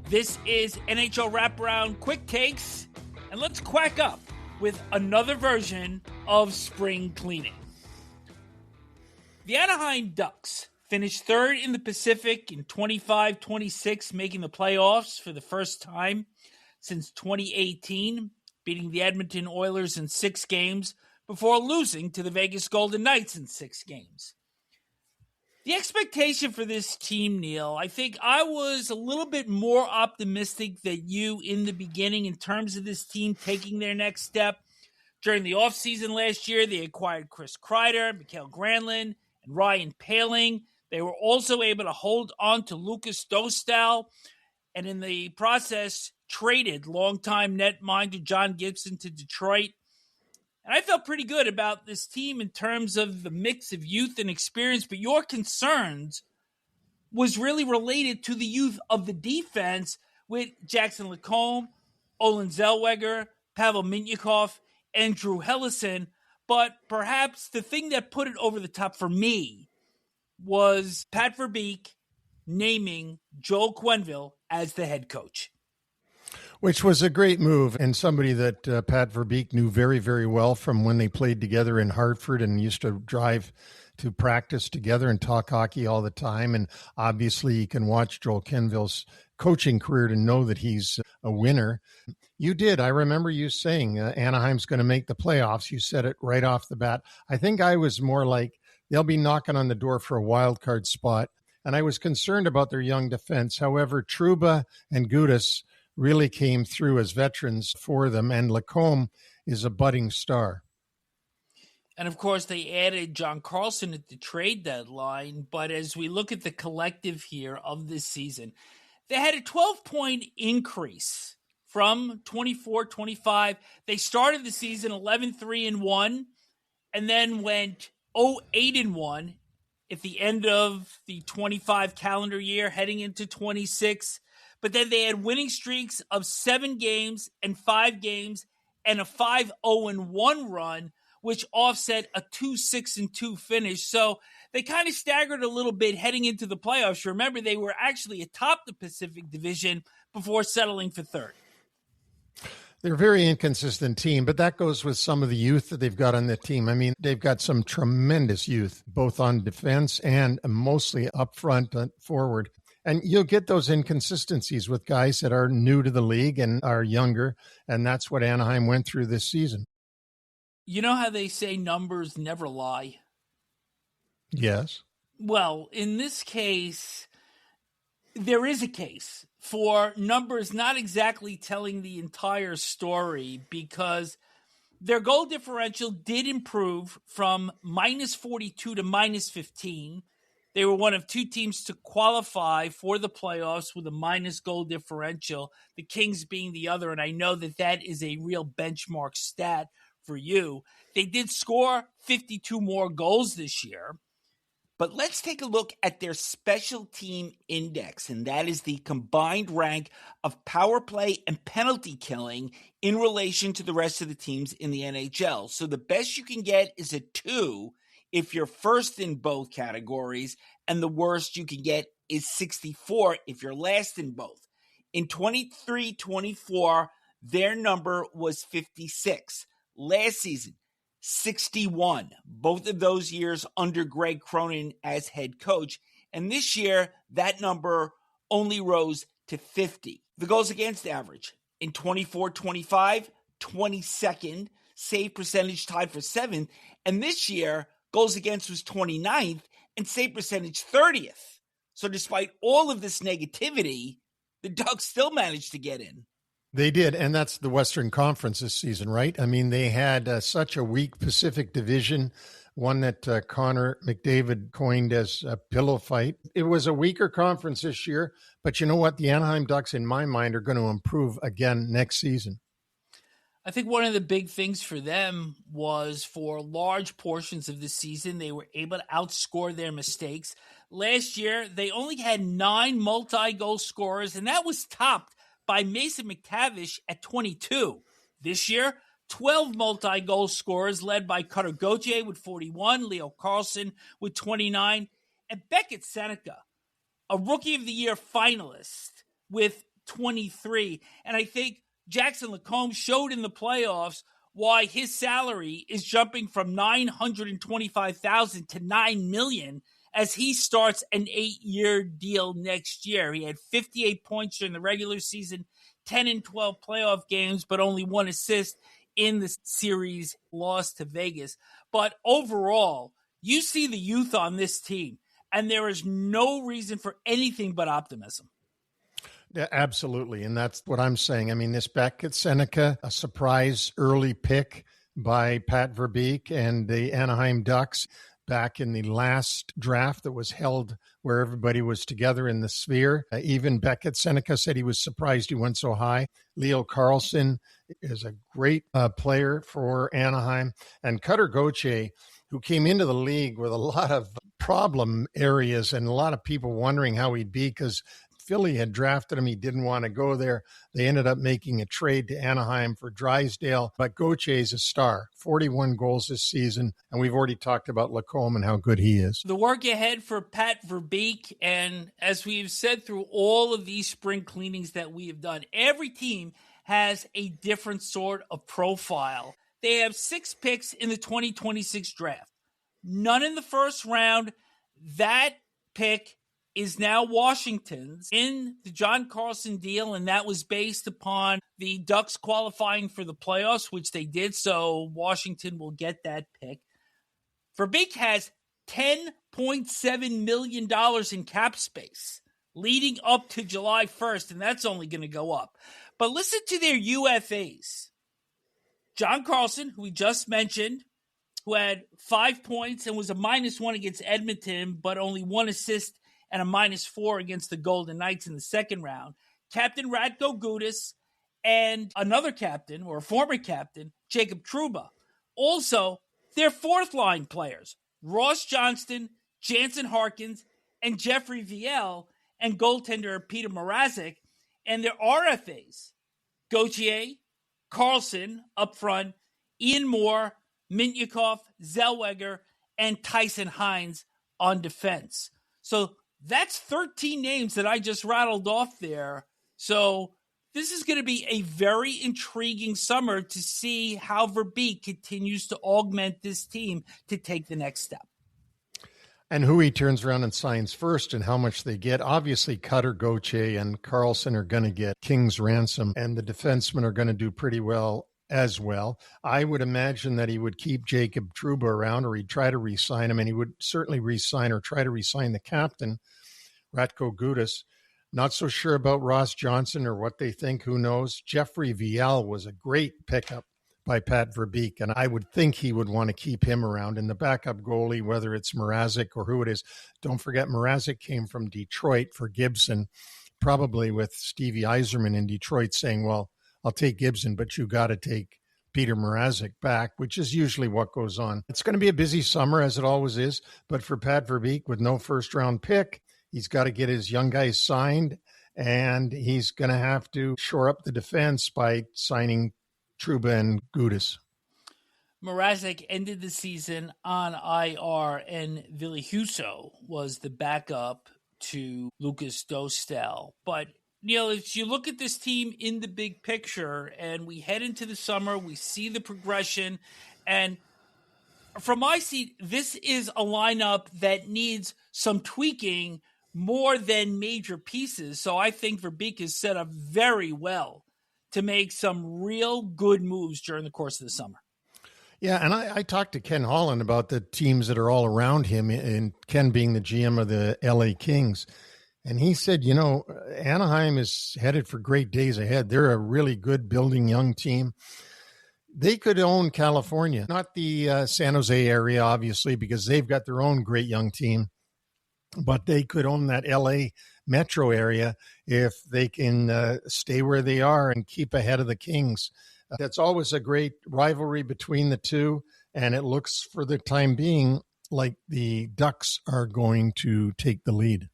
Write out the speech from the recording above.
This is NHL Wraparound Quick Takes, and let's quack up with another version of spring cleaning. The Anaheim Ducks finished third in the Pacific in 25-26, making the playoffs for the first time since 2018, beating the Edmonton Oilers in 6 games before losing to the Vegas Golden Knights in 6 games. The expectation for this team, Neil, I think I was a little bit more optimistic than you in the beginning in terms of this team taking their next step. During the offseason last year, they acquired Chris Kreider, Mikael Granlund, and Ryan Poehling. They were also able to hold on to Lucas Dostal, and in the process, traded longtime netminder John Gibson to Detroit. And I felt pretty good about this team in terms of the mix of youth and experience, but your concerns was really related to the youth of the defense with Jackson Lacombe, Olen Zellweger, Pavel Mintyukov, and Drew Helleson. But perhaps the thing that put it over the top for me was Pat Verbeek naming Joel Quenneville as the head coach. Which was a great move, and somebody that Pat Verbeek knew very, very well from when they played together in Hartford and used to drive to practice together and talk hockey all the time. And obviously you can watch Joel Quenneville's coaching career to know that he's a winner. You did. I remember you saying Anaheim's going to make the playoffs. You said it right off the bat. I think I was more like they'll be knocking on the door for a wild card spot. And I was concerned about their young defense. However, Trouba and Gudas really came through as veterans for them, and Lacombe is a budding star. And, of course, they added John Carlson at the trade deadline, but as we look at the collective here of this season, they had a 12-point increase from 24-25. They started the season 11-3-1 and then went 0-8-1 at the end of the 25 calendar year, heading into 26. But then they had winning streaks of 7 games and 5 games and a 5-0-1 run, which offset a 2-6-2 finish. So they kind of staggered a little bit heading into the playoffs. Remember, they were actually atop the Pacific Division before settling for third. They're a very inconsistent team, but that goes with some of the youth that they've got on the team. I mean, they've got some tremendous youth, both on defense and mostly up front, forward. And you'll get those inconsistencies with guys that are new to the league and are younger, and that's what Anaheim went through this season. You know how they say numbers never lie? Yes. Well, in this case, there is a case for numbers not exactly telling the entire story, because their goal differential did improve from -42 to -15. They were one of 2 teams to qualify for the playoffs with a minus goal differential, the Kings being the other, and I know that that is a real benchmark stat for you. They did score 52 more goals this year. But let's take a look at their special team index, and that is the combined rank of power play and penalty killing in relation to the rest of the teams in the NHL. So the best you can get is a 2 if you're first in both categories, and the worst you can get is 64 if you're last in both. In 23-24, their number was 56. Last season, 61. Both of those years under Greg Cronin as head coach. And this year, that number only rose to 50. The goals against average in 24-25, 22nd, save percentage tied for 7th. And this year, goals against was 29th and save percentage 30th. So despite all of this negativity, the Ducks still managed to get in. They did, and that's the Western Conference this season, right? I mean, they had such a weak Pacific Division, one that Connor McDavid coined as a pillow fight. It was a weaker conference this year, but you know what? The Anaheim Ducks, in my mind, are going to improve again next season. I think one of the big things for them was for large portions of the season, they were able to outscore their mistakes. Last year, they only had 9 multi-goal scorers, and that was topped by Mason McTavish at 22. This year, 12 multi-goal scorers led by Cutter Gauthier with 41, Leo Carlson with 29, and Beckett Seneca, a Rookie of the Year finalist with 23. And I think Jackson LaCombe showed in the playoffs why his salary is jumping from $925,000 to $9 million as he starts an 8-year deal next year. He had 58 points during the regular season, 10 and 12 playoff games, but only 1 assist in the series loss to Vegas. But overall, you see the youth on this team, and there is no reason for anything but optimism. Yeah, absolutely. And that's what I'm saying. I mean, this Beckett Seneca, a surprise early pick by Pat Verbeek and the Anaheim Ducks back in the last draft that was held where everybody was together in the Sphere. Even Beckett Seneca said he was surprised he went so high. Leo Carlson is a great player for Anaheim. And Cutter Gauthier, who came into the league with a lot of problem areas and a lot of people wondering how he'd be because Philly had drafted him. He didn't want to go there. They ended up making a trade to Anaheim for Drysdale. But Gauthier is a star, 41 goals this season. And we've already talked about Lacombe and how good he is. The work ahead for Pat Verbeek. And as we've said through all of these spring cleanings that we have done, every team has a different sort of profile. They have 6 picks in the 2026 draft. None in the first round. That pick is now Washington's in the John Carlson deal, and that was based upon the Ducks qualifying for the playoffs, which they did, so Washington will get that pick. Verbeek has $10.7 million in cap space leading up to July 1st, and that's only going to go up. But listen to their UFAs. John Carlson, who we just mentioned, who had 5 points and was a -1 against Edmonton, but only 1 assist and a -4 against the Golden Knights in the second round. Captain Radko Gudas and another captain, or a former captain, Jacob Trouba. Also, their fourth-line players, Ross Johnston, Jansen Harkins, and Jeffrey Viel, and goaltender Peter Mrazek, and their RFAs, Gauthier, Carlson up front, Ian Moore, Mintyukov, Zellweger, and Tyson Hines on defense. So that's 13 names that I just rattled off there. So this is going to be a very intriguing summer to see how Verbeek continues to augment this team to take the next step. And who he turns around and signs first and how much they get. Obviously, Cutter Gauthier and Carlson are going to get king's ransom, and the defensemen are going to do pretty well as well. I would imagine that he would keep Jacob Trouba around, or he'd try to re-sign him, and he would certainly re-sign or try to re-sign the captain, Radko Gudas. Not so sure about Ross Johnson or what they think. Who knows? Jeffrey Viel was a great pickup by Pat Verbeek, and I would think he would want to keep him around. And the backup goalie, whether it's Mrazek or who it is, don't forget Mrazek came from Detroit for Gibson, probably with Stevie Yzerman in Detroit saying, well, I'll take Gibson, but you got to take Peter Mrazek back, which is usually what goes on. It's going to be a busy summer, as it always is, but for Pat Verbeek, with no first-round pick, he's got to get his young guys signed, and he's going to have to shore up the defense by signing Trouba and Gudas. Mrazek ended the season on IR, and Ville Husso was the backup to Lucas Dostal. But Neil, if you look at this team in the big picture and we head into the summer, we see the progression. And from my seat, this is a lineup that needs some tweaking more than major pieces. So I think Verbeek is set up very well to make some real good moves during the course of the summer. Yeah, and I talked to Ken Holland about the teams that are all around him, and Ken being the GM of the LA Kings. And he said, you know, Anaheim is headed for great days ahead. They're a really good building young team. They could own California, not the San Jose area, obviously, because they've got their own great young team. But they could own that LA metro area if they can stay where they are and keep ahead of the Kings. That's always a great rivalry between the two. And it looks for the time being like the Ducks are going to take the lead.